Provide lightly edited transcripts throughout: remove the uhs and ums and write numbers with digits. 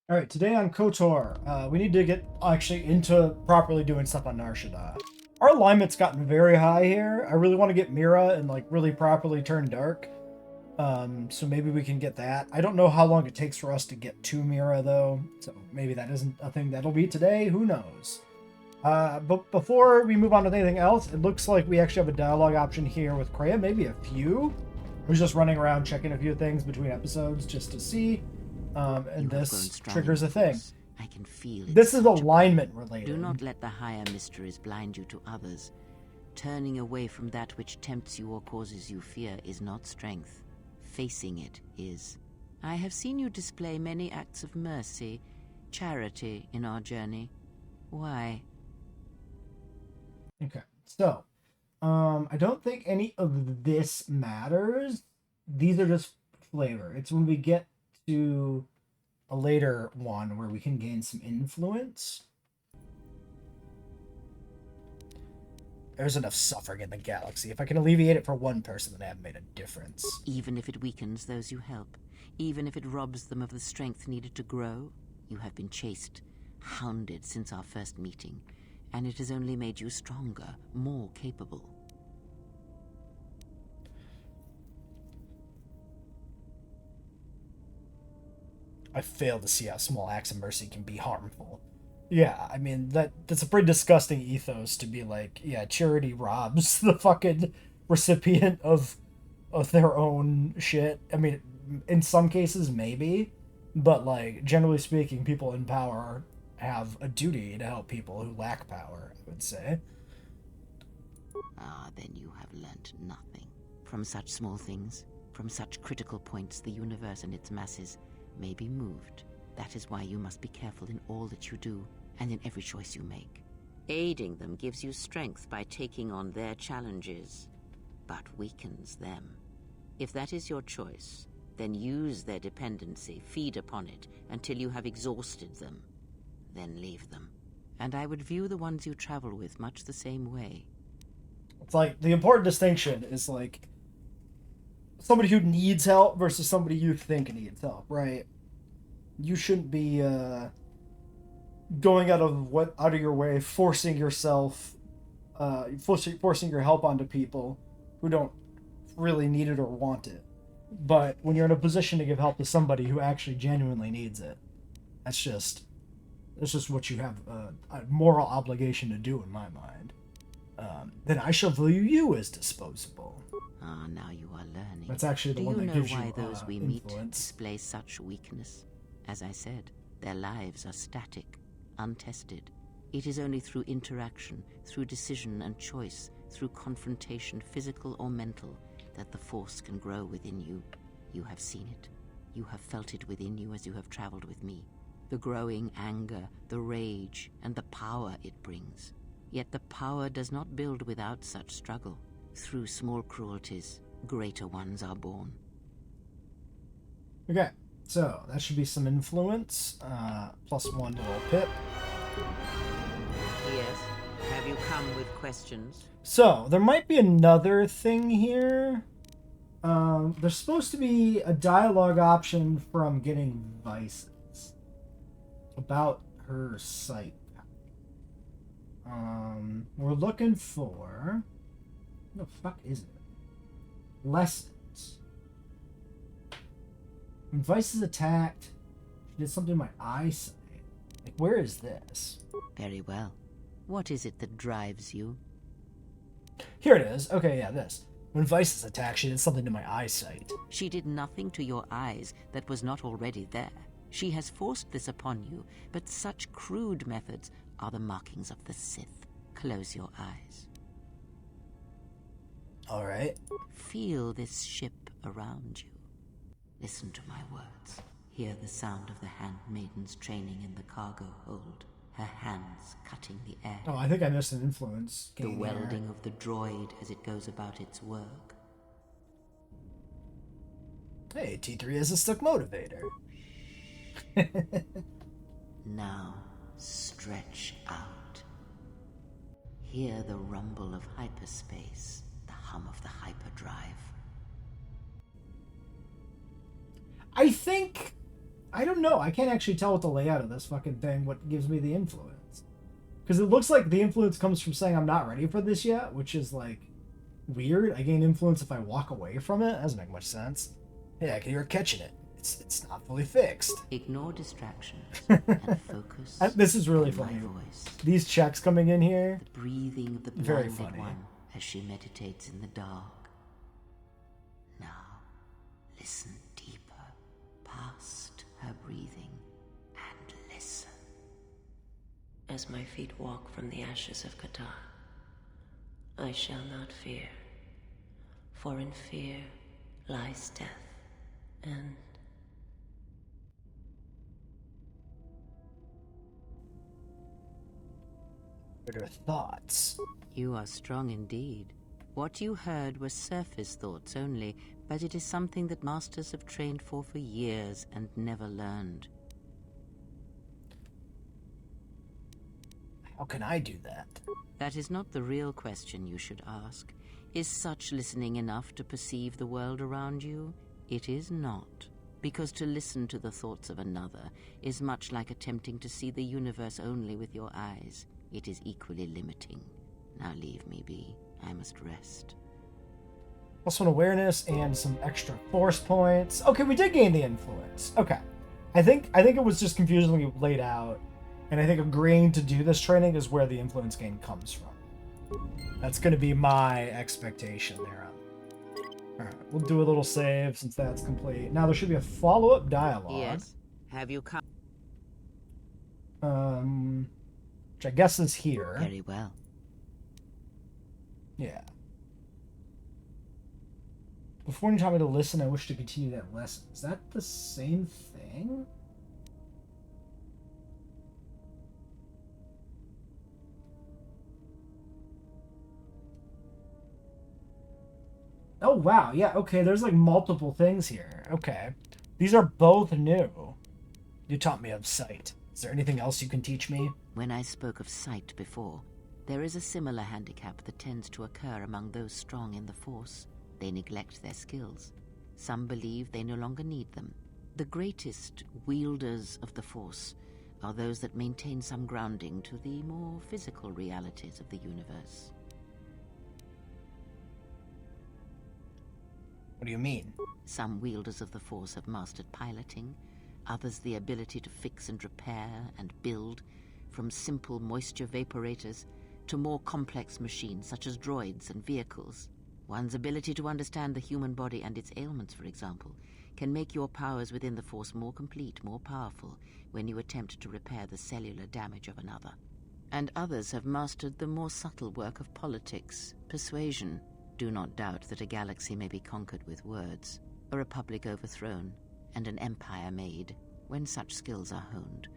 All right, today on KOTOR, we need to get actually into properly doing stuff on Nar Shaddaa. Our alignment's gotten very high here. I really want to get Mira and like really properly turn dark. So maybe we can get that. I don't know how long it takes for us to get to Mira though, so maybe that isn't a thing that'll be today. Who knows? But before we move on to anything else, it looks like we actually have a dialogue option here with Kreia, maybe a few. We're just running around checking a few things between episodes just to see. And this triggers a thing. I can feel it. This is alignment related. Do not let the higher mysteries blind you to others. Turning away from that which tempts you or causes you fear is not strength. Facing it is. I have seen you display many acts of mercy, charity in our journey. Why? Okay, so I don't think any of this matters. These are just flavor. It's when we get to a later one where we can gain some influence. There's enough suffering in the galaxy. If I can alleviate it for one person, then I have made a difference. Even if it weakens those you help, even if it robs them of the strength needed to grow, you have been chased, hounded since our first meeting, and it has only made you stronger, more capable. I fail to see how small acts of mercy can be harmful. Yeah, I mean that's a pretty disgusting ethos to be like, yeah, charity robs the fucking recipient of their own shit. I mean, in some cases maybe, but like generally speaking, people in power have a duty to help people who lack power, I would say. Ah, then you have learnt nothing. From such small things, from such critical points, the universe and its masses may be moved. That is why you must be careful in all that you do, and in every choice you make. Aiding them gives you strength by taking on their challenges, but weakens them. If that is your choice, then use their dependency, feed upon it, until you have exhausted them. Then leave them. And I would view the ones you travel with much the same way. It's like the important distinction is like somebody who needs help versus somebody you think needs help, right? You shouldn't be going out of your way, forcing yourself, forcing your help onto people who don't really need it or want it. But when you're in a position to give help to somebody who actually genuinely needs it, that's just what you have a moral obligation to do, in my mind. Then I shall view you as disposable. Ah, now you are learning. That's actually the one that gives you influence. Do you know why those we meet display such weakness? As I said, their lives are static, untested. It is only through interaction, through decision and choice, through confrontation, physical or mental, that the force can grow within you. You have seen it. You have felt it within you as you have traveled with me. The growing anger, the rage, and the power it brings. Yet the power does not build without such struggle. Through small cruelties, greater ones are born. Okay, so that should be some influence. +1 to little Pip. Yes. Have you come with questions? So, there might be another thing here. There's supposed to be a dialogue option from getting vices about her sight. We're looking for... What the fuck is it? Lessons. When Vice is attacked, she did something to my eyesight. Like, where is this? Very well. What is it that drives you? Here it is. Okay, yeah, this. When Vice is attacked, she did something to my eyesight. She did nothing to your eyes that was not already there. She has forced this upon you, but such crude methods are the markings of the Sith. Close your eyes. All right. Feel this ship around you. Listen to my words. Hear the sound of the handmaidens training in the cargo hold. Her hands cutting the air. Oh, I think I missed an influence. The welding of the droid as it goes about its work. Hey, T3 is a stuck motivator. Now, stretch out. Hear the rumble of hyperspace, the hum of the hyperdrive. I think I don't know. I can't actually tell what the layout of this fucking thing, what gives me the influence. Because it looks like the influence comes from saying I'm not ready for this yet, which is, like, weird. I gain influence if I walk away from it. That doesn't make much sense. Yeah, you're catching it. It's not fully fixed. Ignore distractions and focus. This is really on funny. my voice. These checks coming in here. The breathing of the Very blinded funny. one as she meditates in the dark. Now, listen deeper, past her breathing, and listen. As my feet walk from the ashes of Qatar, I shall not fear, for in fear lies death, and What are thoughts? You are strong indeed. What you heard were surface thoughts only, but it is something that masters have trained for years and never learned. How can I do that? That is not the real question you should ask. Is such listening enough to perceive the world around you? It is not. Because to listen to the thoughts of another is much like attempting to see the universe only with your eyes. It is equally limiting. Now leave me be. I must rest. Plus one awareness and some extra force points. Okay, we did gain the influence. Okay. I think it was just confusingly laid out. And I think agreeing to do this training is where the influence gain comes from. That's going to be my expectation there. Alright, we'll do a little save since that's complete. Now there should be a follow-up dialogue. Yes. Have you come? Which I guess is here. Very well. Yeah. Before you taught me to listen, I wish to continue that lesson. Is that the same thing? Oh, wow. Yeah, okay. There's, like, multiple things here. Okay. These are both new. You taught me of sight. Is there anything else you can teach me? When I spoke of sight before, there is a similar handicap that tends to occur among those strong in the Force. They neglect their skills. Some believe they no longer need them. The greatest wielders of the Force are those that maintain some grounding to the more physical realities of the universe. What do you mean? Some wielders of the Force have mastered piloting, others the ability to fix and repair and build, from simple moisture vaporators to more complex machines such as droids and vehicles. One's ability to understand the human body and its ailments, for example, can make your powers within the Force more complete, more powerful, when you attempt to repair the cellular damage of another. And others have mastered the more subtle work of politics, persuasion. Do not doubt that a galaxy may be conquered with words, a republic overthrown, and an empire made. When such skills are honed,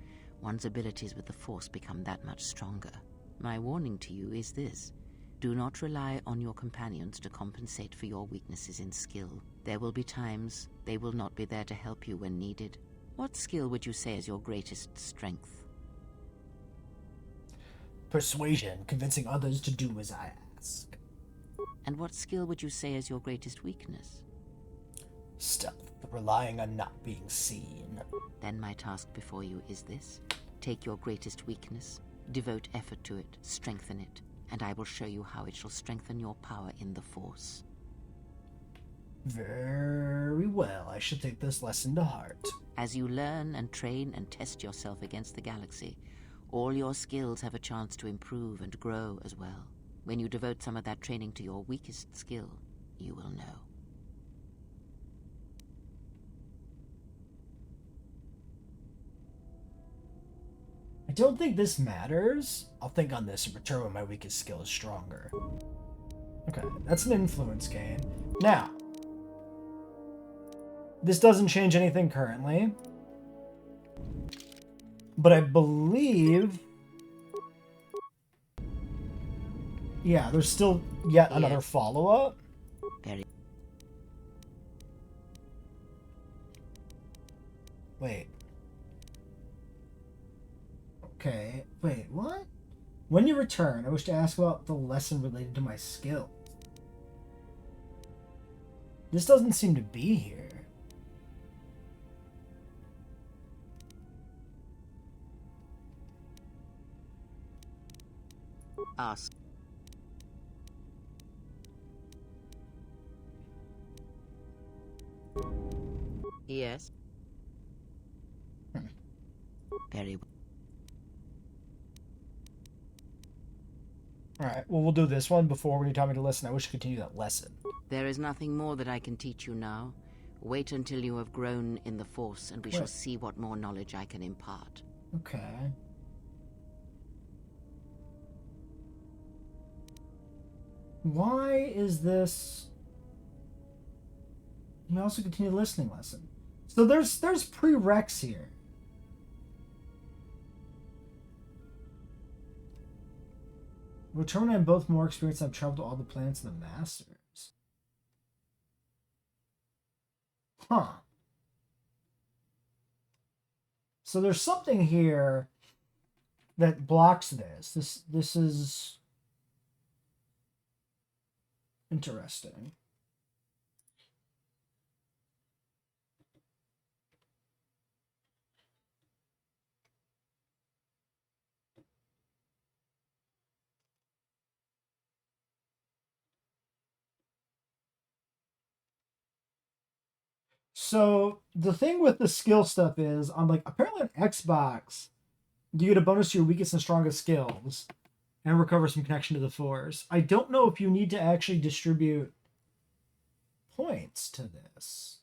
one's abilities with the Force become that much stronger. My warning to you is this. Do not rely on your companions to compensate for your weaknesses in skill. There will be times they will not be there to help you when needed. What skill would you say is your greatest strength? Persuasion, convincing others to do as I ask. And what skill would you say is your greatest weakness? Stealth, relying on not being seen. Then my task before you is this. Take your greatest weakness, devote effort to it, strengthen it, and I will show you how it shall strengthen your power in the Force. Very well, I should take this lesson to heart. As you learn and train and test yourself against the galaxy, all your skills have a chance to improve and grow as well. When you devote some of that training to your weakest skill, you will know. I don't think this matters. I'll think on this and return when my weakest skill is stronger. Okay, that's an influence gain. Now, this doesn't change anything currently, but I believe... Yeah, there's still yet another follow-up. Very. Wait. Okay, wait, what? When you return, I wish to ask about the lesson related to my skill. This doesn't seem to be here. Ask. Yes. Very well. All right. Well, we'll do this one before when you tell me to listen. I wish to continue that lesson. There is nothing more that I can teach you now. Wait until you have grown in the Force, and we shall see what more knowledge I can impart. Okay. Why is this? You also continue the listening lesson. So there's prereqs here. Return and both more experience. I've traveled to all the planets of the Masters. Huh. So there's something here that blocks this. This is interesting. So the thing with the skill stuff is, on like apparently on Xbox, you get a bonus to your weakest and strongest skills, and recover some connection to the Force. I don't know if you need to actually distribute points to this.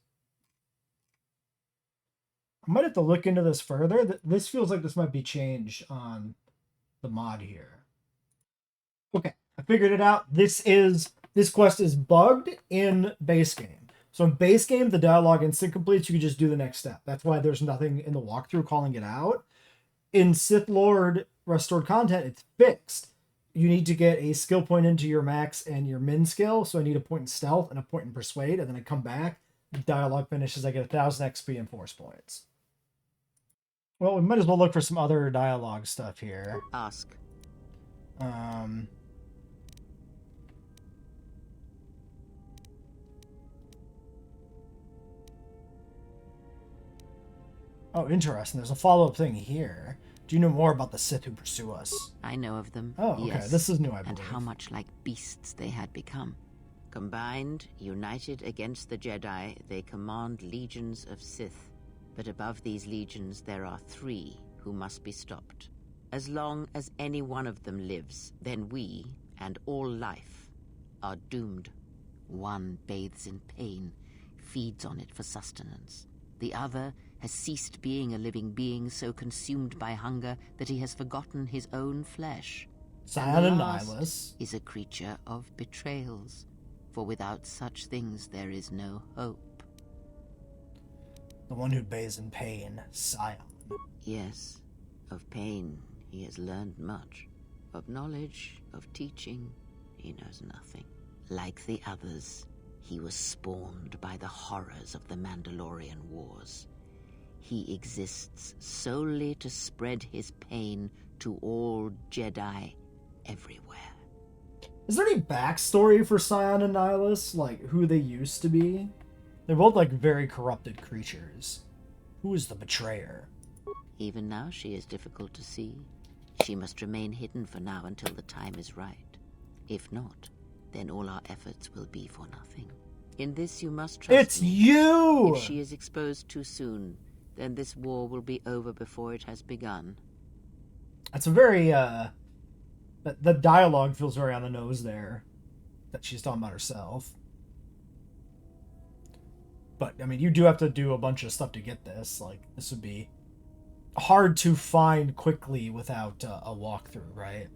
I might have to look into this further. This feels like this might be changed on the mod here. Okay, I figured it out. This quest is bugged in base game. So in base game, the dialogue instant completes. You can just do the next step. That's why there's nothing in the walkthrough calling it out. In Sith Lord restored content, it's fixed. You need to get a skill point into your max and your min skill. So I need a point in stealth and a point in persuade, and then I come back. The dialogue finishes. I get 1,000 XP and Force points. Well, we might as well look for some other dialogue stuff here. Ask. Oh, interesting. There's a follow-up thing here. Do you know more about the Sith who pursue us? I know of them. Oh, okay. Yes. This is new, I believe. And how much like beasts they had become. Combined, united against the Jedi, they command legions of Sith. But above these legions, there are 3 who must be stopped. As long as any one of them lives, then we, and all life, are doomed. One bathes in pain, feeds on it for sustenance. The other has ceased being a living being, so consumed by hunger that he has forgotten his own flesh. Scion and last Nihilus is a creature of betrayals, for without such things there is no hope. The one who bathes in pain, Scion. Yes, of pain he has learned much. Of knowledge, of teaching, he knows nothing. Like the others, he was spawned by the horrors of the Mandalorian Wars. He exists solely to spread his pain to all Jedi everywhere. Is there any backstory for Scion and Nihilus? Like, who they used to be? They're both, like, very corrupted creatures. Who is the betrayer? Even now she is difficult to see. She must remain hidden for now until the time is right. If not, then all our efforts will be for nothing. In this you must trust It's me. you! If she is exposed too soon, then this war will be over before it has begun. That's a very, the dialogue feels very on the nose there. That she's talking about herself. But, I mean, you do have to do a bunch of stuff to get this. Like, this would be hard to find quickly without a walkthrough, right?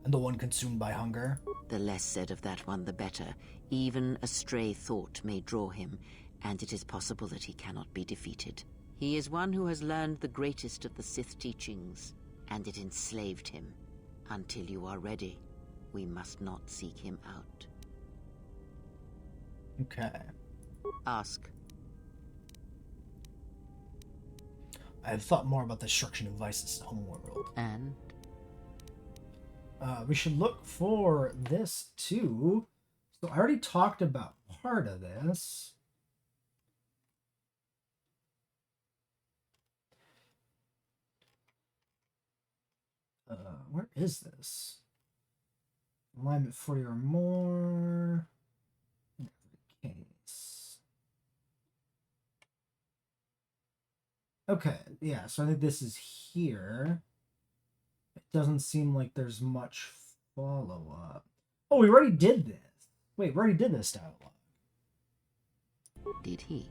And the one consumed by hunger. The less said of that one, the better. Even a stray thought may draw him, and it is possible that he cannot be defeated. He is one who has learned the greatest of the Sith teachings, and it enslaved him. Until you are ready, we must not seek him out. Okay. Ask. I have thought more about the destruction of Vice's homeworld. And? We should look for this too. So I already talked about part of this. Where is this? Alignment 40 or more. In every case. Okay, yeah, so I think this is here. It doesn't seem like there's much follow-up. Oh, we already did this. Wait, we already did this dialogue. Did he?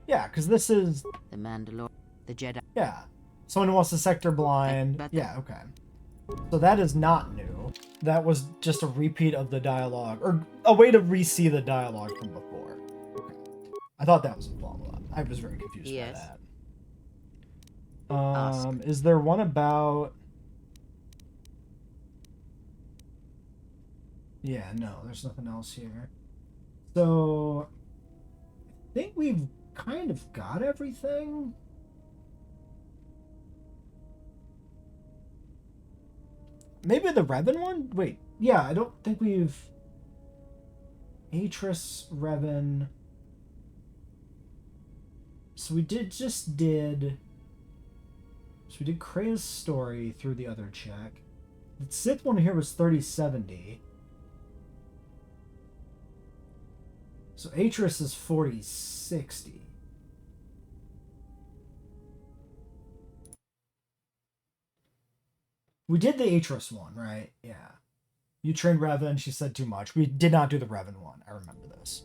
Yeah, because this is... The Mandalorian, the Jedi. Yeah. Someone who wants to sector blind. But yeah, okay. So that is not new. That was just a repeat of the dialogue, or a way to re-see the dialogue from before. Okay. I thought that was a follow-up. I was very confused by that. Is there one about... Yeah, no, there's nothing else here. So, I think we've kind of got everything. Maybe the Revan one? Wait, yeah, I don't think we've... Atris, Revan... So we did... So we did Krea's story through the other check. The Sith one here was 3070. So Atris is 4060. We did the Atris one, right? Yeah. You trained Revan, she said too much. We did not do the Revan one. I remember this.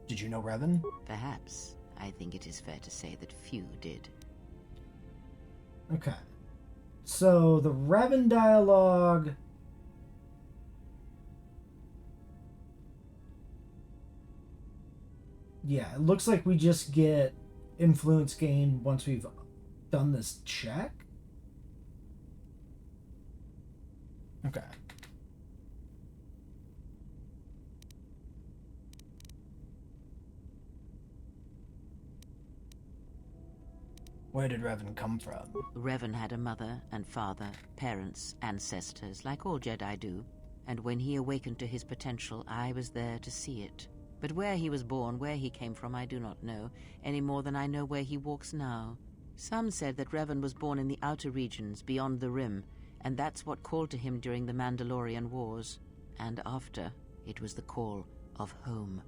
Did you know Revan? Perhaps. I think it is fair to say that few did. Okay. So, the Revan dialogue... Yeah, it looks like we just get influence gained once we've done this check. Okay. Where did Revan come from? Revan had a mother and father, parents, ancestors, like all Jedi do. And when he awakened to his potential, I was there to see it. But where he was born, where he came from, I do not know, any more than I know where he walks now. Some said that Revan was born in the outer regions, beyond the Rim, and that's what called to him during the Mandalorian Wars. And after, it was the call of home.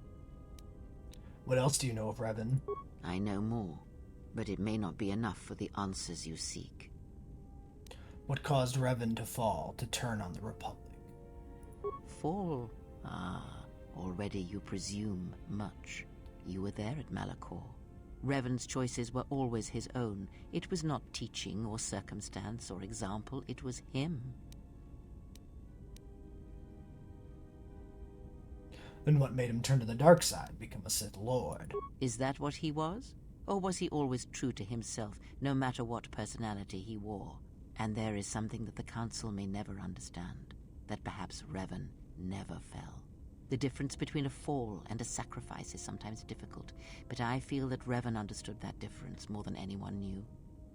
What else do you know of Revan? I know more, but it may not be enough for the answers you seek. What caused Revan to fall, to turn on the Republic? Fall? Ah, already you presume much. You were there at Malachor. Revan's choices were always his own. It was not teaching or circumstance or example, it was him. Then what made him turn to the dark side, become a Sith Lord? Is that what he was? Or was he always true to himself, no matter what personality he wore? And there is something that the Council may never understand, that perhaps Revan never fell. The difference between a fall and a sacrifice is sometimes difficult, but I feel that Revan understood that difference more than anyone knew.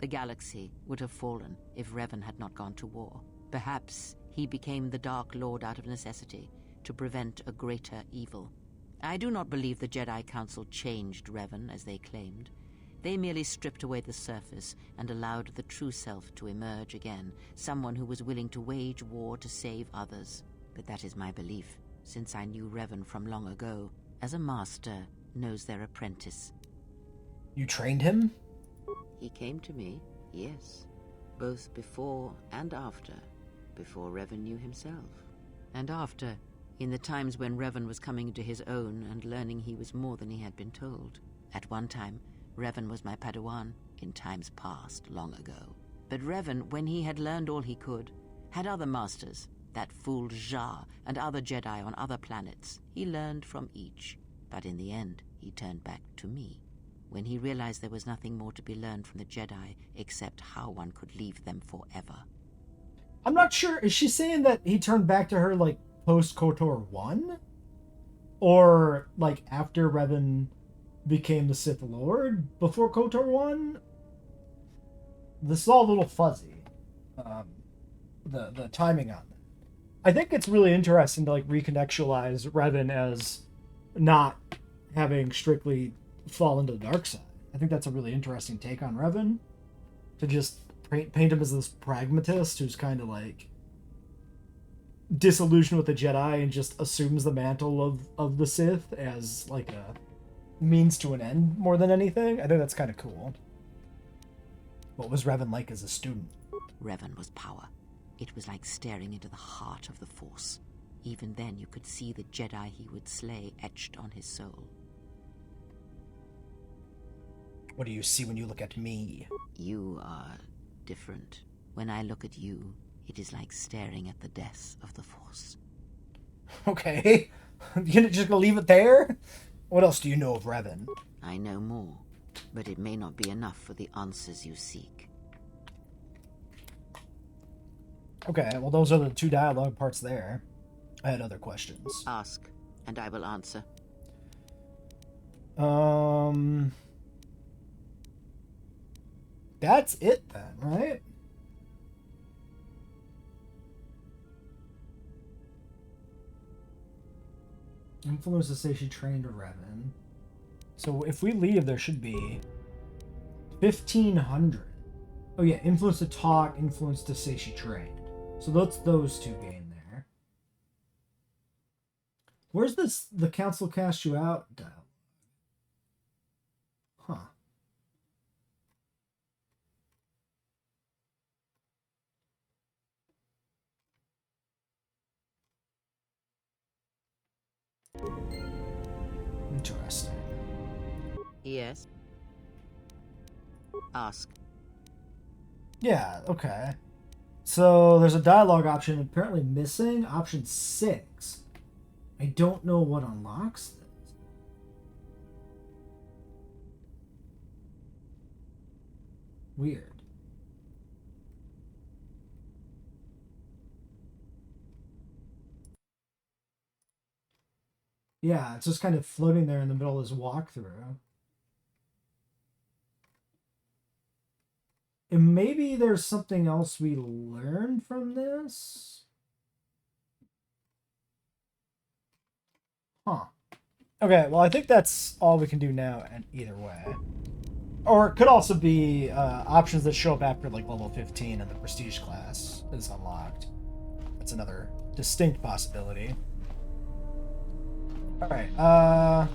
The galaxy would have fallen if Revan had not gone to war. Perhaps he became the Dark Lord out of necessity, to prevent a greater evil. I do not believe the Jedi Council changed Revan, as they claimed. They merely stripped away the surface and allowed the true self to emerge again, someone who was willing to wage war to save others. But that is my belief, since I knew Revan from long ago, as a master knows their apprentice. You trained him? He came to me, yes, both before and after, before Revan knew himself. And after, in the times when Revan was coming to his own and learning he was more than he had been told. At one time, Revan was my Padawan, in times past, long ago. But Revan, when he had learned all he could, had other masters, that fool Jar and other Jedi on other planets. He learned from each, but in the end, he turned back to me. When he realized there was nothing more to be learned from the Jedi except how one could leave them forever. I'm not sure. Is she saying that he turned back to her, like, post-KOTOR 1? Or, like, after Revan became the Sith Lord? Before KOTOR 1? This is all a little fuzzy. The timing on that. I think it's really interesting to, like, recontextualize Revan as not having strictly fallen to the dark side. I think that's a really interesting take on Revan. To just paint him as this pragmatist who's kind of like disillusioned with the Jedi and just assumes the mantle of the Sith as like a means to an end more than anything. I think that's kind of cool. What was Revan like as a student? Revan was power. It was like staring into the heart of the Force. Even then, you could see the Jedi he would slay etched on his soul. What do you see when you look at me? You are different. When I look at you, it is like staring at the death of the Force. Okay. You're just gonna leave it there? What else do you know of Revan? I know more, but it may not be enough for the answers you seek. Okay, well those are the 2 dialogue parts there. I had other questions. Ask, and I will answer. That's it then, right? Influence to say she trained Revan. So if we leave, there should be 1,500. Oh yeah, influence to talk, influence to say she trained. So that's those 2 gain there. Where's this, the council cast you out dial? Huh. Interesting. Yes. Ask. Yeah, okay. So there's a dialogue option apparently missing. Option 6. I don't know what unlocks this. Weird. Yeah, it's just kind of floating there in the middle of this walkthrough. And maybe there's something else we learned from this? Huh. Okay, well, I think that's all we can do now, and either way. Or it could also be options that show up after, like, level 15 and the Prestige class is unlocked. That's another distinct possibility. Alright, well,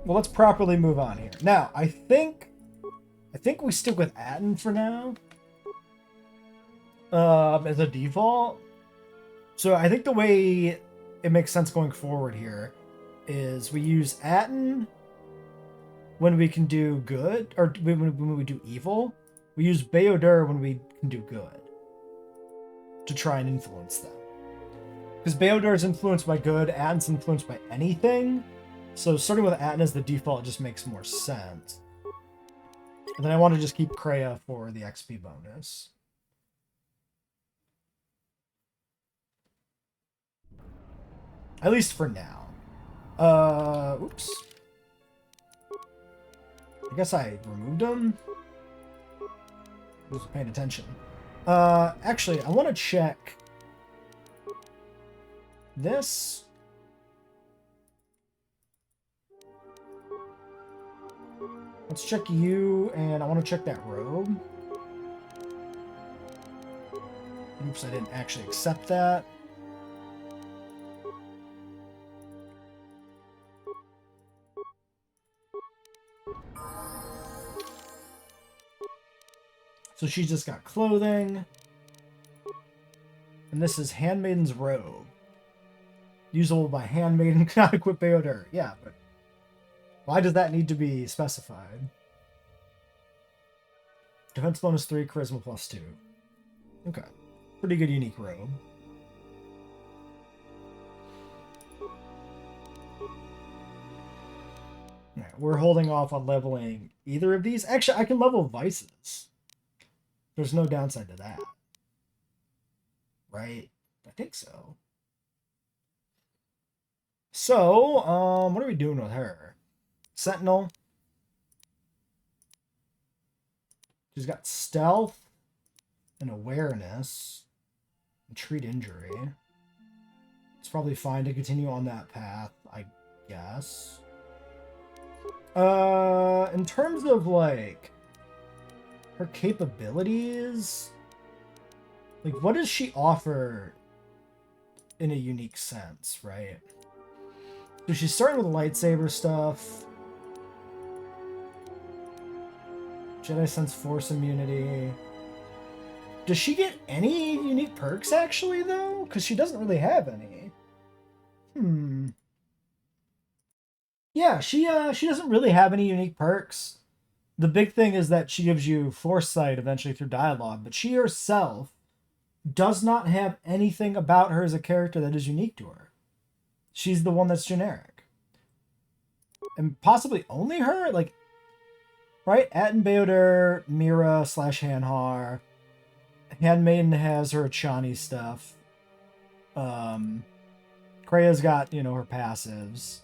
let's properly move on here. Now, I think we stick with Atten for now. As a default. So I think the way it makes sense going forward here is we use Atten when we can do good, or when we do evil. We use Bayodur when we can do good to try and influence them. Because Bayodur is influenced by good, Atten's influenced by anything. So starting with Atten as the default just makes more sense. And then I want to just keep Kreia for the XP bonus. At least for now. Oops. I guess I removed them. I wasn't paying attention. Actually, I want to check this. Let's check you, and I want to check that robe. Oops, I didn't actually accept that. So she's just got clothing. And this is Handmaiden's robe. Usable by Handmaiden, cannot equip Bayodur. Yeah, but why does that need to be specified? Defense bonus 3, charisma plus 2. Okay. Pretty good unique robe. Alright, we're holding off on leveling either of these. Actually, I can level vices. There's no downside to that. Right? I think so. So, what are we doing with her? Sentinel. She's got stealth and awareness and treat injury. It's probably fine to continue on that path, I guess. In terms of, like, her capabilities, Like, what does she offer in a unique sense, right? So she's starting with lightsaber stuff. Jedi Sense Force immunity. Does she get any unique perks, actually, though? Because she doesn't really have any. Yeah, she doesn't really have any unique perks. The big thing is that she gives you foresight eventually through dialogue, but she herself does not have anything about her as a character that is unique to her. She's the one that's generic. And possibly only her? Like, right? Atten Bayodir, Mira / Hanhar. Handmaiden has her Chani stuff. Krea's got, you know, her passives.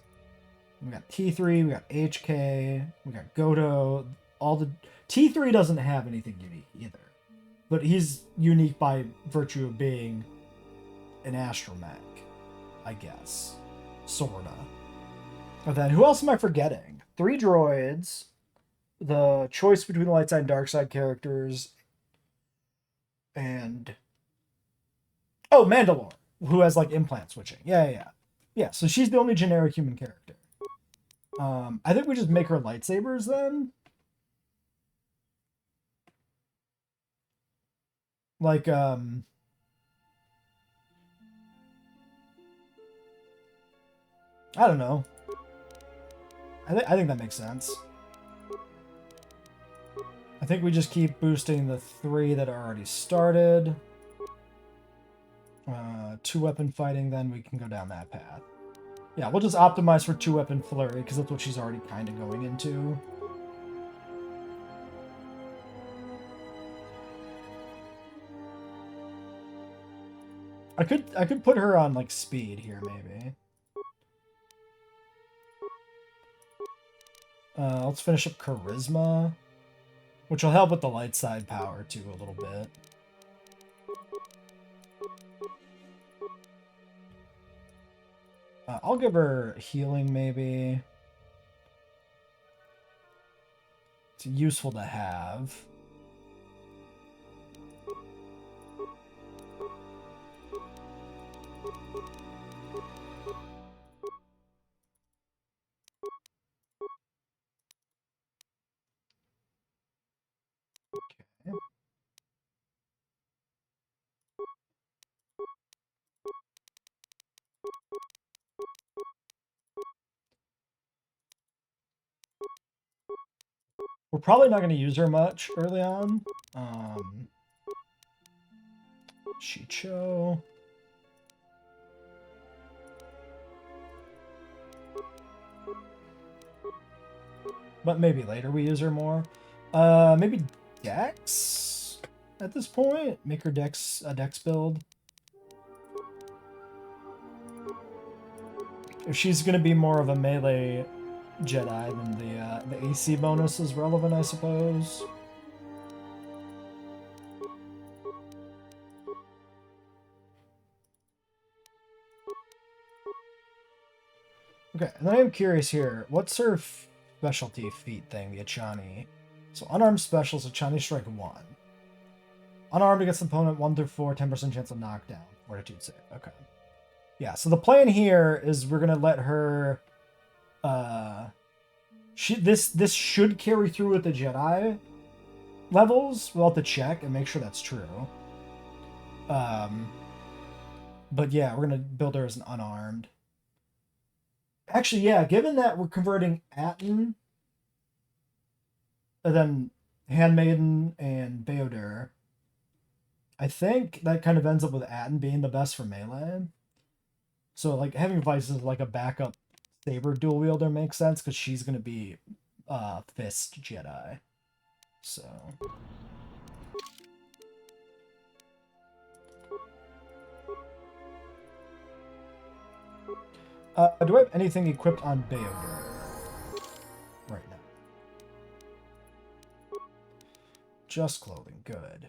We got T3, we got HK, we got Goto. All the T3 doesn't have anything unique either, but he's unique by virtue of being an astromech, I guess, sorta. And then who else am I forgetting? 3 droids, the choice between the light side and dark side characters, and Mandalore, who has like implant switching. Yeah. So she's the only generic human character. I think we just make her lightsabers then. Like, I don't know. I think that makes sense. I think we just keep boosting the 3 that are already started. 2-weapon fighting, then we can go down that path. Yeah, we'll just optimize for 2-weapon flurry, because that's what she's already kind of going into. I could put her on, like, speed here, maybe. Let's finish up charisma, which will help with the light side power, too, a little bit. I'll give her healing, maybe. It's useful to have. Okay. We're probably not going to use her much early on. Shicho. But maybe later we use her more. Maybe Dex at this point? Make her Dex a Dex build. If she's going to be more of a melee Jedi, then the AC bonus is relevant, I suppose. Okay, and then I'm curious here. What's her specialty feat thing, the Achani? So unarmed specials, Achani strike 1. Unarmed against opponent 1 through 4, 10% chance of knockdown. Fortitude save. Okay. Yeah, so the plan here is we're gonna let her this should carry through with the Jedi levels. We'll have to check and make sure that's true. But yeah, we're gonna build her as an unarmed. Actually, yeah, given that we're converting Atten, and then Handmaiden and Bayodir, I think that kind of ends up with Atten being the best for melee. So, like, having Vice as, like, a backup saber dual wielder makes sense, because she's going to be Fist Jedi. So... do I have anything equipped on Bayodir right now? Just clothing, good.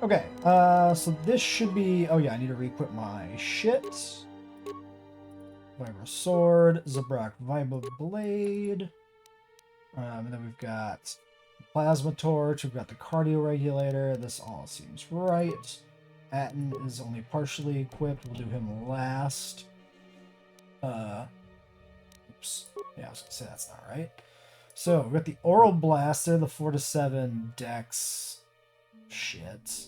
Okay, so this should be... Oh yeah, I need to re-equip my shit. Vibro Sword, Zabrak Vibro Blade. And then we've got Plasma Torch, we've got the Cardio Regulator. This all seems right. Atten is only partially equipped. We'll do him last. Oops. Yeah, I was gonna say that's not right. So we've got the Oral Blaster, the 4-7 Dex. Shit.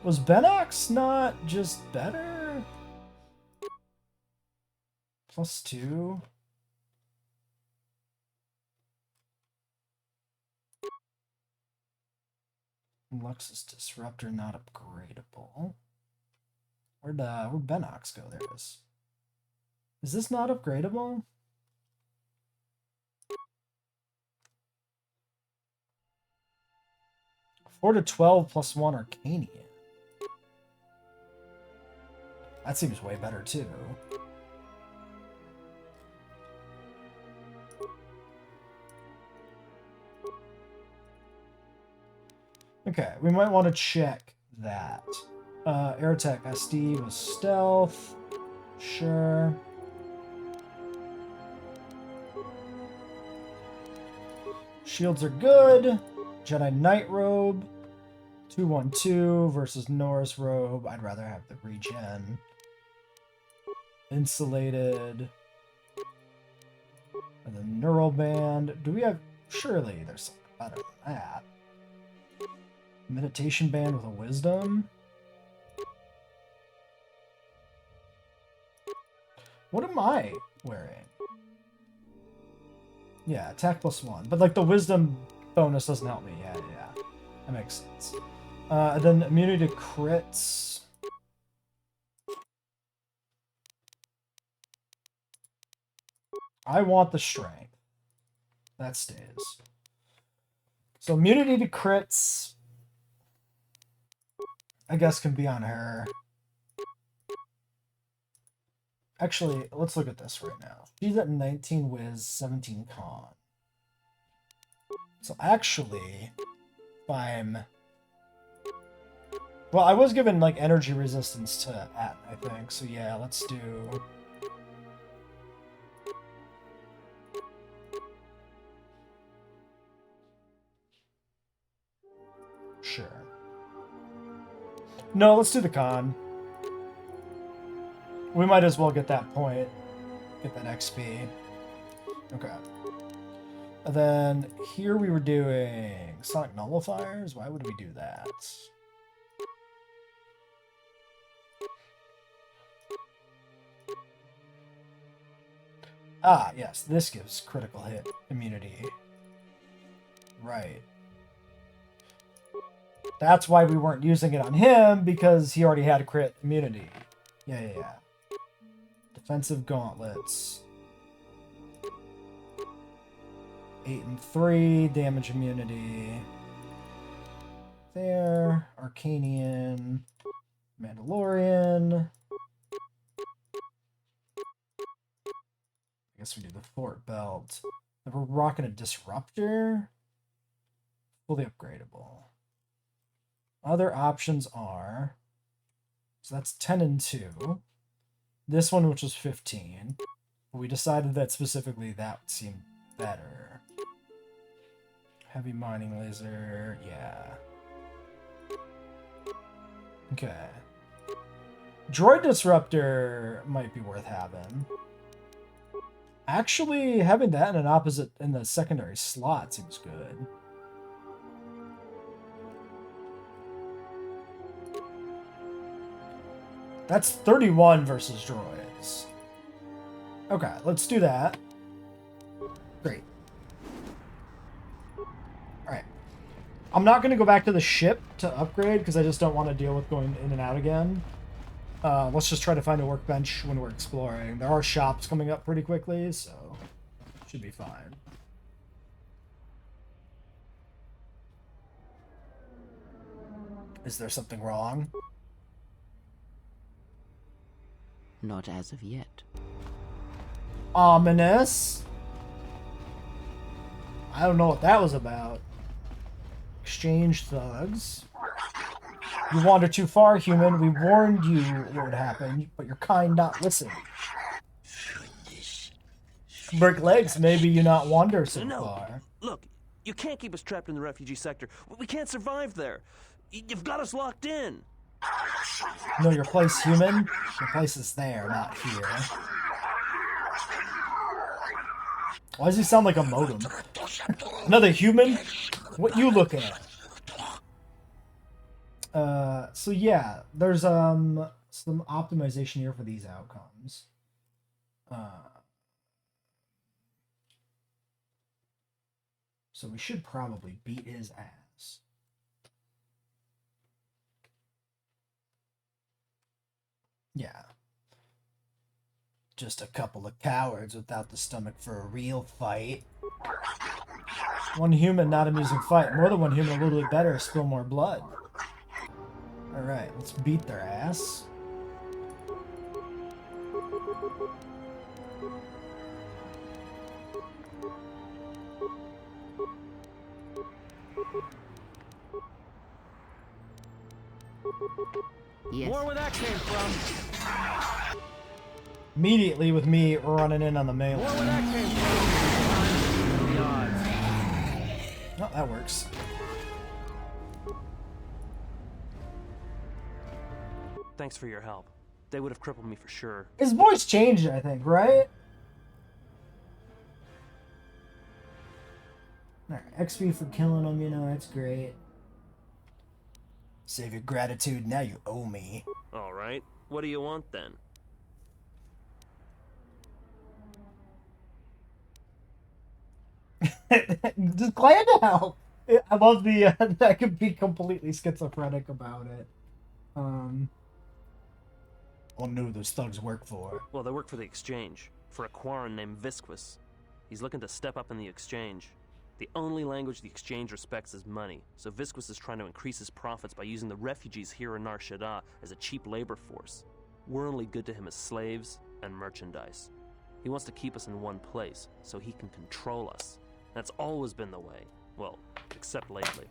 Was Benox not just better? +2. Luxus Disruptor not upgradable. Where'd Benox go? There it is. Is this not upgradable? Four to 12 +1 Arcanian. That seems way better too. Okay, we might want to check that. Air Attack SD was stealth. Sure. Shields are good. Jedi Knight Robe. 212 versus Norris Robe. I'd rather have the regen. Insulated. And then Neural Band. Do we have... Surely there's something better than that. Meditation Band with a Wisdom. What am I wearing? Yeah, attack +1. But like the Wisdom bonus doesn't help me. Yeah. That makes sense. And then immunity to crits. I want the strength. That stays. So immunity to crits, I guess, can be on her. Actually, let's look at this right now. She's at 19 Wiz, 17 Con. So actually, if I'm... Well, I was given, like, energy resistance to Atten, I think. So yeah, let's do... Sure. No, let's do the Con. We might as well get that point. Get that XP. Okay. And then here we were doing Sonic Nullifiers. Why would we do that? Ah, yes. This gives critical hit immunity. Right. That's why we weren't using it on him, because he already had crit immunity. Yeah. Defensive gauntlets. 8 and 3, damage immunity. There. Arcanian. Mandalorian. I guess we do the Fort Belt. Then we're rocking a Disruptor. Fully upgradable. Other options are... So that's 10 and 2. This one, which was 15. But we decided that specifically that seemed better. Heavy mining laser, yeah. Okay. Droid Disruptor might be worth having. Actually, having that in the secondary slot seems good. That's 31 versus droids. Okay, let's do that. Great. Alright. I'm not going to go back to the ship to upgrade, because I just don't want to deal with going in and out again. Let's just try to find a workbench when we're exploring. There are shops coming up pretty quickly, so should be fine. Is there something wrong? Not as of yet. Ominous. I don't know what that was about. Exchange thugs. You wander too far, human. We warned you what would happen, but your kind not listen. Break legs, maybe you not wander so far. Look, you can't keep us trapped in the refugee sector. We can't survive there. You've got us locked in. Know your place, human? Your place is there, not here. Why does he sound like a modem? Another human? What you look at? So yeah, there's some optimization here for these outcomes. So we should probably beat his ass. Yeah. Just a couple of cowards without the stomach for a real fight. One human, not amusing fight. More than one human, a little bit better, spill more blood. Alright, let's beat their ass. Yes. More where that came from. Immediately with me running in on the melee. More where that came from. The odds. Oh, that works. Thanks for your help. They would have crippled me for sure. His voice changed, I think, right? Alright, XP for killing him, you know, that's great. Save your gratitude, now you owe me. Alright, what do you want then? Just glad to help. I love the, I could be completely schizophrenic about it. I wonder who those thugs work for. Well, they work for the Exchange. For a Quarren named Visquis. He's looking to step up in the Exchange. The only language the Exchange respects is money, so Visquis is trying to increase his profits by using the refugees here in Nar Shaddaa as a cheap labor force. We're only good to him as slaves and merchandise. He wants to keep us in one place, so he can control us. That's always been the way. Well, except lately.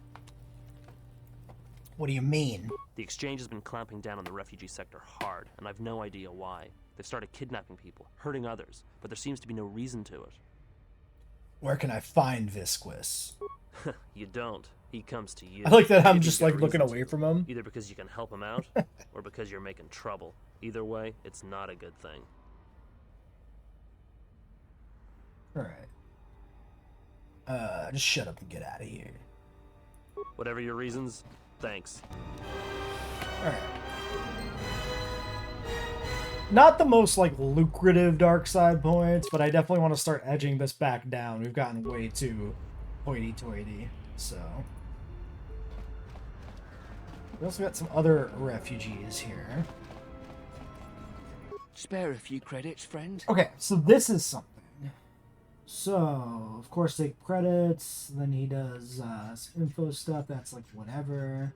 What do you mean? The Exchange has been clamping down on the refugee sector hard, and I've no idea why. They've started kidnapping people, hurting others, but there seems to be no reason to it. Where can I find Visquis? You don't. He comes to you. I like that I'm If just you've got like looking reason away to. from him. Either because you can help him out, or because you're making trouble. Either way, it's not a good thing. Alright. Just shut up and get out of here. Whatever your reasons, thanks. Alright. Not the most, like, lucrative dark side points, but I definitely want to start edging this back down. We've gotten way too hoity-toity, so... We also got some other refugees here. Spare a few credits, friend. Okay, so this is something. So, of course, take credits, then he does some info stuff, that's like whatever.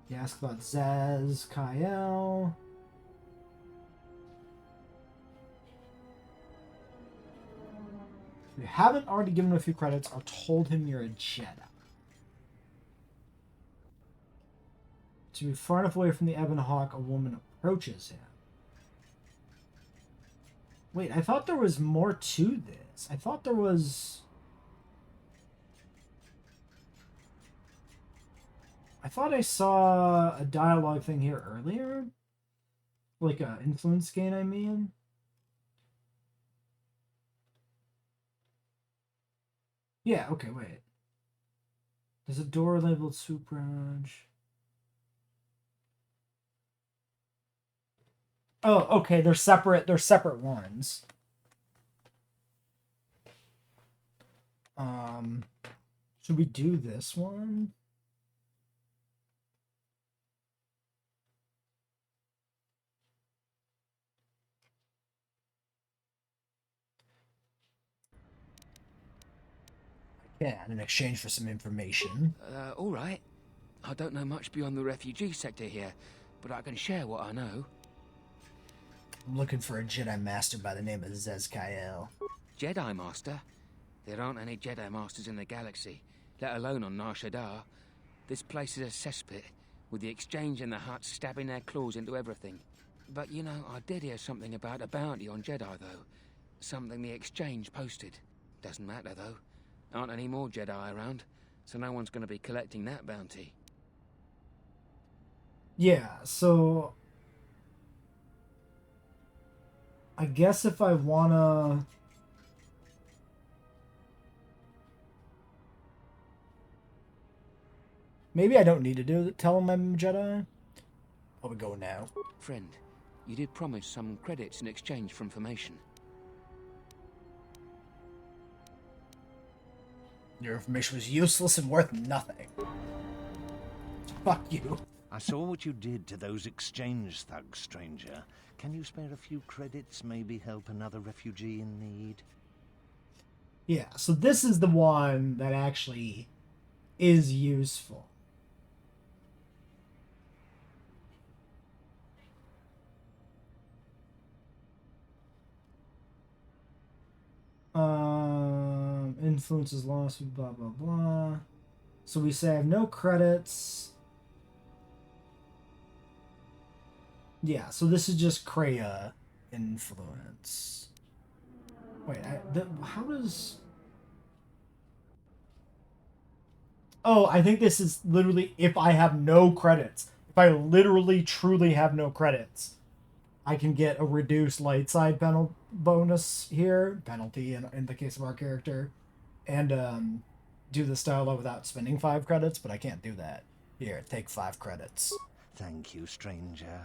He asks about Zaz, Kyle. If you haven't already given him a few credits or told him you're a Jedi. To be far enough away from the Ebon Hawk, a woman approaches him. Wait, I thought there was more to this. I thought there was... I thought I saw a dialogue thing here earlier. Like a influence gain, I mean. Yeah, okay, wait. There's a door labeled Supraj. Oh, okay, they're separate ones. Should we do this one? I can, in exchange for some information. All right. I don't know much beyond the refugee sector here, but I can share what I know. I'm looking for a Jedi Master by the name of Zezkael. Jedi Master? There aren't any Jedi Masters in the galaxy, let alone on Nar Shaddaa. This place is a cesspit. with the exchange and the Hutts stabbing their claws into everything. But, you know, I did hear something about a bounty on Jedi, though. Something the exchange posted. Doesn't matter, though. Aren't any more Jedi around, so no one's going to be collecting that bounty. Yeah, so... I guess if I wanna... Maybe I don't need to tell him I'm a Jedi. I'll go now. Friend, you did promise some credits in exchange for information. Your information was useless and worth nothing. Fuck you. I saw what you did to those exchange thugs, stranger. Can you spare a few credits, maybe help another refugee in need? Yeah, so this is the one that actually is useful. Influence is lost, blah, blah, blah. So we say I have no credits. Yeah, so this is just Kreia influence. Wait, how does... Oh, I think this is literally if I have no credits. If I literally, truly have no credits, I can get a reduced light side bonus here. Penalty in the case of our character. And do the style without spending 5 credits, but I can't do that. Here, take 5 credits. Thank you, stranger.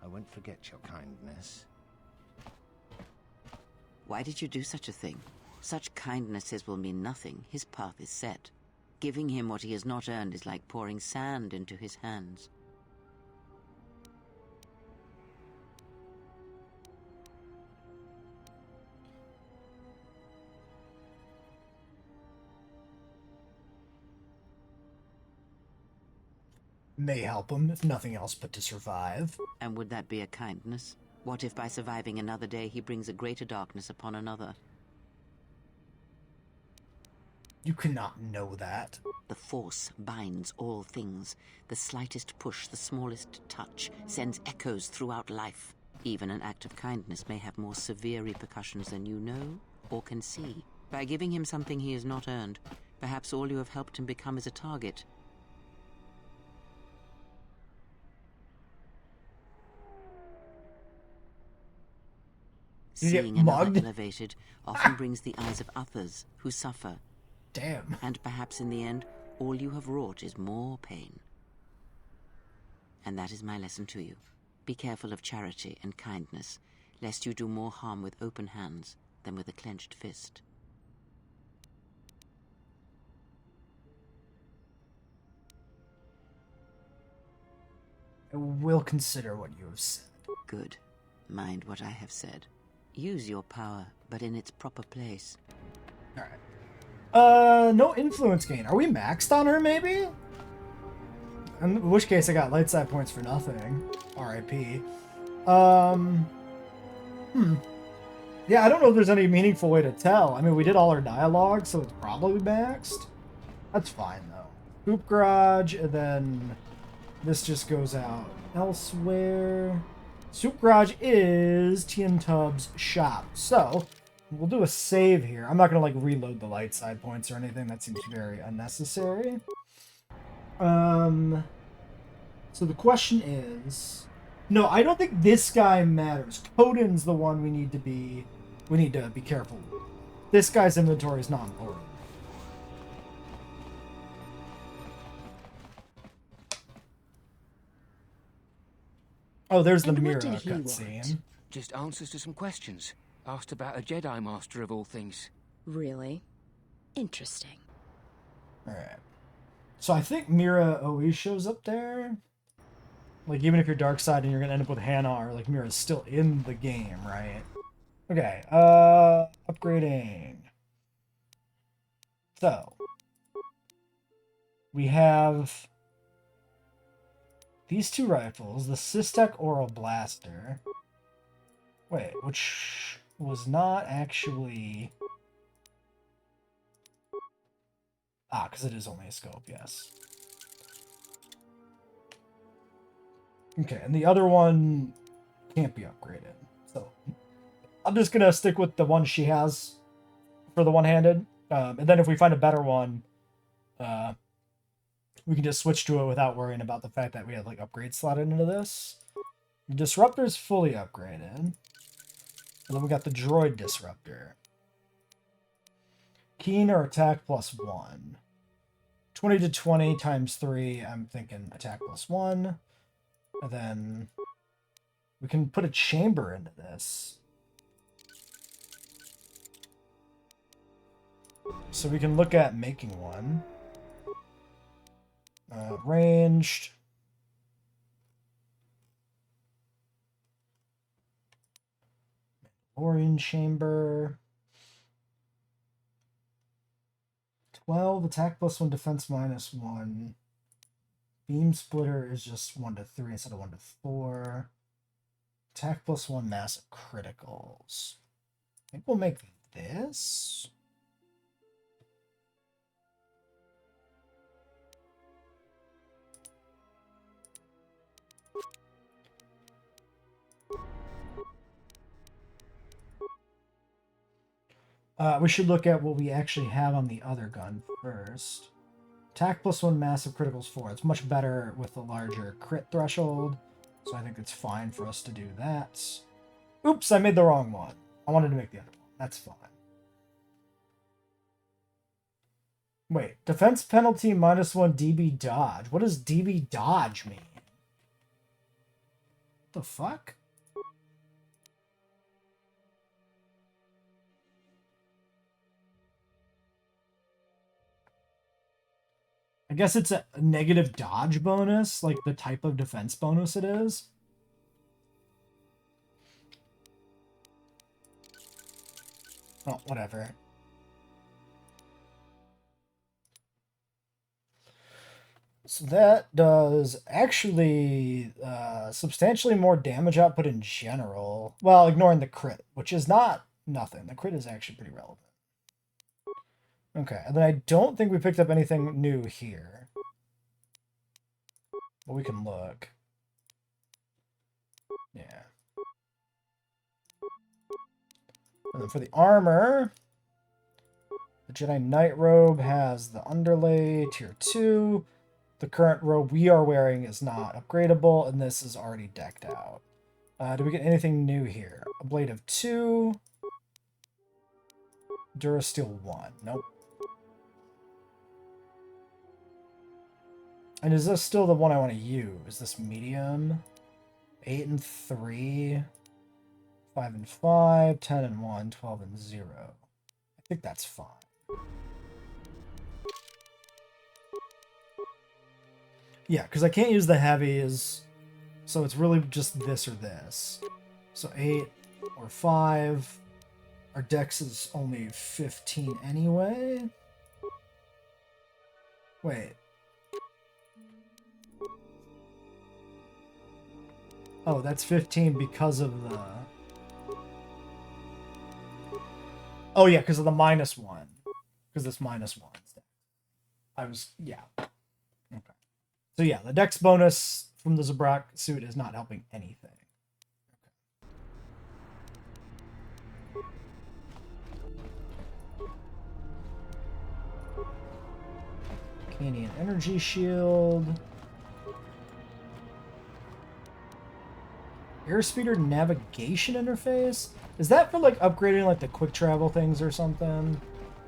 I won't forget your kindness. Why did you do such a thing? Such kindnesses will mean nothing. His path is set. Giving him what he has not earned is like pouring sand into his hands. May help him, if nothing else but to survive. And would that be a kindness? What if by surviving another day he brings a greater darkness upon another? You cannot know that. The Force binds all things. The slightest push, the smallest touch, sends echoes throughout life. Even an act of kindness may have more severe repercussions than you know or can see. By giving him something he has not earned, perhaps all you have helped him become is a target. You get Seeing another mugged? elevated often brings the eyes of others who suffer. Damn. And perhaps in the end, all you have wrought is more pain. And that is my lesson to you. Be careful of charity and kindness, lest you do more harm with open hands than with a clenched fist. I will consider what you have said. Good. Mind what I have said. Use your power, but in its proper place. Alright. No influence gain. Are we maxed on her, maybe? In which case I got light side points for nothing. R.I.P. Yeah, I don't know if there's any meaningful way to tell. I mean, we did all our dialogue, so it's probably maxed. That's fine, though. Hoop Garage, and then this just goes out elsewhere. Soup Garage is Tien Tub's shop. So, we'll do a save here. I'm not going to, like, reload the light side points or anything. That seems very unnecessary. So the question is... No, I don't think this guy matters. Coden's the one we need to be careful with. This guy's inventory is not important. Oh, there's the Mira cutscene. Just answers to some questions. Asked about a Jedi Master of all things. Really? Interesting. Alright. So I think Mira always shows up there. Like, even if you're dark side and you're gonna end up with Hanar, like, Mira's still in the game, right? Okay, upgrading. So. We have these 2 rifles, the Systech Oral Blaster. Wait, which was not actually... Ah, because it is only a scope, yes. Okay, and the other one can't be upgraded. So I'm just gonna stick with the one she has for the one-handed. And then if we find a better one, we can just switch to it without worrying about the fact that we have like upgrades slotted into this. The disruptor's fully upgraded. And then we got the droid disruptor. Keen or attack +1. 20 to 20 times 3, I'm thinking attack +1. And then we can put a chamber into this. So we can look at making one. Ranged. Mandalorian chamber. 12, attack +1, defense -1. Beam splitter is just 1 to 3 instead of 1 to 4. Attack +1, massive criticals. I think we'll make this. We should look at what we actually have on the other gun first. Attack +1, massive criticals 4. It's much better with the larger crit threshold, so I think it's fine for us to do that. Oops, I made the wrong one. I wanted to make the other one. That's fine. Wait, defense penalty -1 DB dodge. What does DB dodge mean? What the fuck? I guess it's a negative dodge bonus, like the type of defense bonus it is. Oh, whatever. So that does actually substantially more damage output in general. Well, ignoring the crit, which is not nothing. The crit is actually pretty relevant. Okay, and then I don't think we picked up anything new here. But we can look. Yeah. And then for the armor, the Jedi Knight robe has the underlay, tier 2. The current robe we are wearing is not upgradable, and this is already decked out. Do we get anything new here? A blade of 2. Durasteel 1. Nope. And is this still the one I want to use? Is this medium? 8 and 3. 5 and 5. 10 and 1. 12 and 0. I think that's fine. Yeah, because I can't use the heavies, so it's really just this or this. So 8 or 5. Our dex is only 15 anyway. Wait. Oh, that's 15 because of the... Oh, yeah, because of the -1. Because this -1. I was... Yeah. Okay. So, yeah, the dex bonus from the Zabrak suit is not helping anything. Okay. Canadian energy shield. Airspeeder navigation interface? Is that for like upgrading like the quick travel things or something?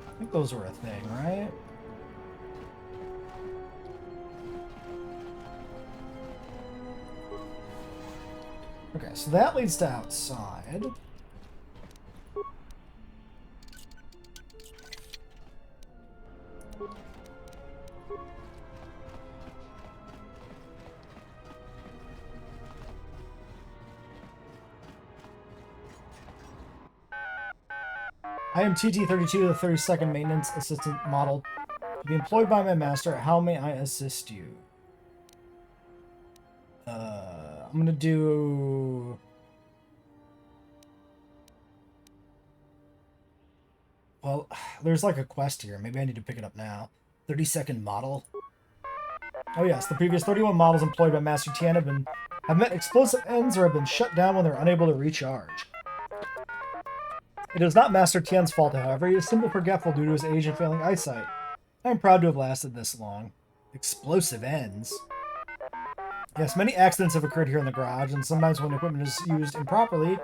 I think those were a thing, right? Okay, so that leads to outside. I am TT32, the 32nd Maintenance Assistant Model. To be employed by my master, how may I assist you? I'm gonna do... Well, there's like a quest here. Maybe I need to pick it up now. 32nd Model. Oh yes, the previous 31 models employed by Master Tien have been have met explosive ends or have been shut down when they're unable to recharge. It is not Master Tien's fault, however. He is simply forgetful due to his age and failing eyesight. I am proud to have lasted this long. Explosive ends. Yes, many accidents have occurred here in the garage, and sometimes when equipment is used improperly,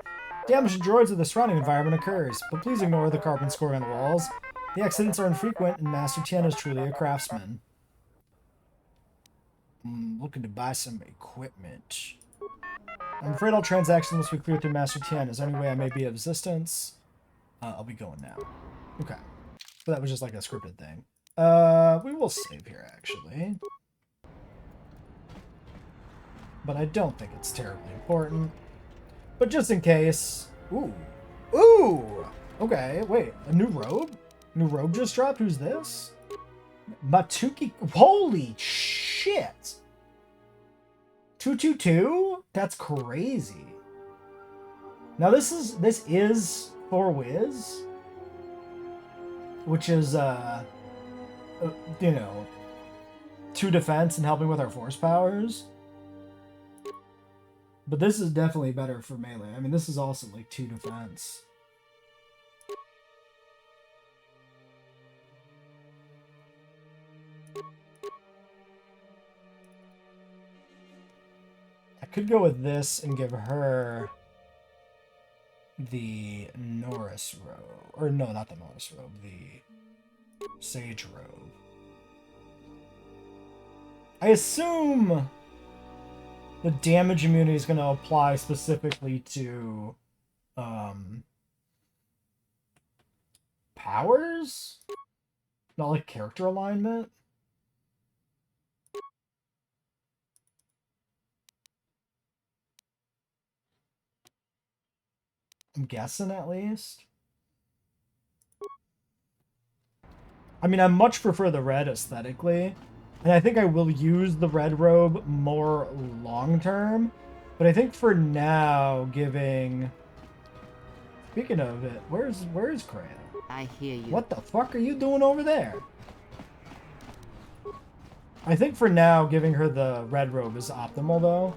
damage to droids or the surrounding environment occurs. But please ignore the carbon scoring on the walls. The accidents are infrequent, and Master Tien is truly a craftsman. Looking to buy some equipment. I'm afraid all transactions must be cleared through Master Tien. Is there any way I may be of assistance? I'll be going now. Okay. So that was just like a scripted thing. We will save here, actually. But I don't think it's terribly important. But just in case... Ooh. Ooh! Okay, wait. A new robe? New robe just dropped? Who's this? Matuki... Holy shit! 222? That's crazy. Now this is for Wiz. Which is, you know, 2 defense and helping with our force powers. But this is definitely better for melee. I mean, this is also like 2 defense. I could go with this and give her the Norris robe. Or no, not the Norris robe. The Sage robe. I assume the damage immunity is going to apply specifically to powers? Not like character alignment? I'm guessing at least. I mean, I much prefer the red aesthetically. And I think I will use the red robe more long-term. But I think for now, giving... Speaking of it, where's Kreia? I hear you. What the fuck are you doing over there? I think for now, giving her the red robe is optimal, though.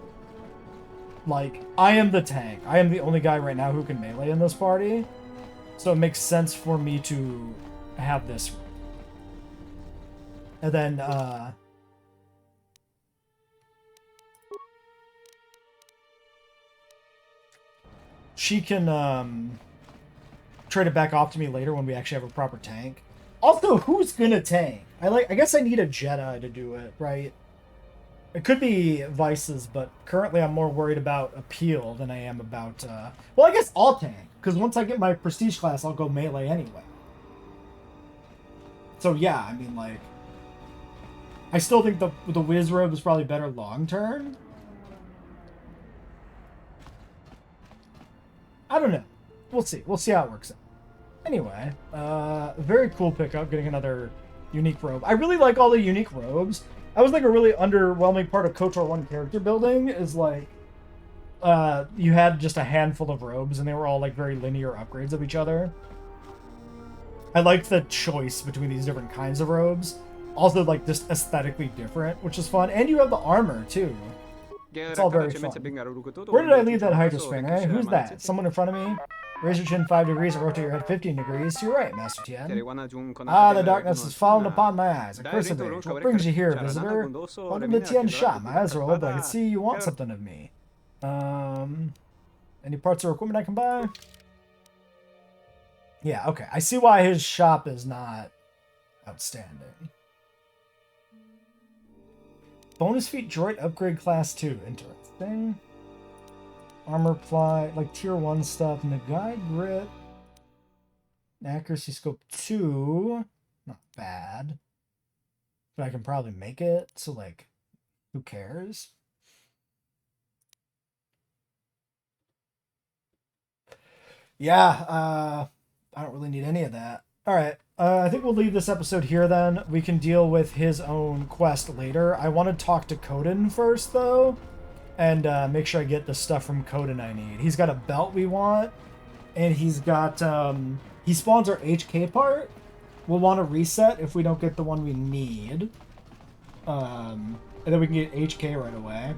Like, I am the tank. I am the only guy right now who can melee in this party. So it makes sense for me to have this. And then, she can, trade it back off to me later when we actually have a proper tank. Also, who's gonna tank? I guess I need a Jedi to do it, right? It could be Vices, but currently I'm more worried about appeal than I am about, well, I guess I'll tank, because once I get my prestige class, I'll go melee anyway. So yeah, I mean, like, I still think the Wiz robe is probably better long term. I don't know. We'll see. We'll see how it works out. Anyway, very cool pickup, getting another unique robe. I really like all the unique robes. That was like a really underwhelming part of KOTOR 1 character building, is like, you had just a handful of robes and they were all like very linear upgrades of each other. I liked the choice between these different kinds of robes. Also, like, just aesthetically different, which is fun. And you have the armor, too. It's all very fun. Where did I leave that hydrosphere, eh? Who's that? Someone in front of me? Raise your chin 5 degrees and rotate your head 15 degrees to your right, Master Tien. Ah, the darkness has fallen upon my eyes. A curse of age. What brings you here, visitor? Welcome to Tien's shop. My eyes are old, but I can see you want something of me. Any parts or equipment I can buy? Yeah, okay. I see why his shop is not outstanding. Bonus feat droid upgrade class 2. Interesting. Armor ply, like tier 1 stuff. Nagai grit. Accuracy scope 2. Not bad. But I can probably make it, so like, who cares? Yeah, I don't really need any of that. Alright, I think we'll leave this episode here then. We can deal with his own quest later. I want to talk to Coden first, though, and make sure I get the stuff from Coden I need. He's got a belt we want, and he's got, he spawns our HK part. We'll want to reset if we don't get the one we need. And then we can get HK right away.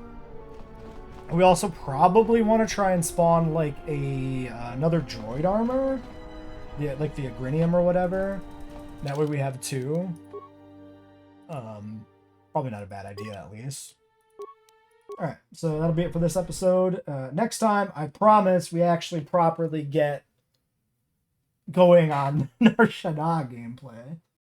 We also probably want to try and spawn like another droid armor, like the Agrinium or whatever. That way we have two. Probably not a bad idea, at least. Alright, so that'll be it for this episode. Next time, I promise we actually properly get going on Nar Shaddaa gameplay.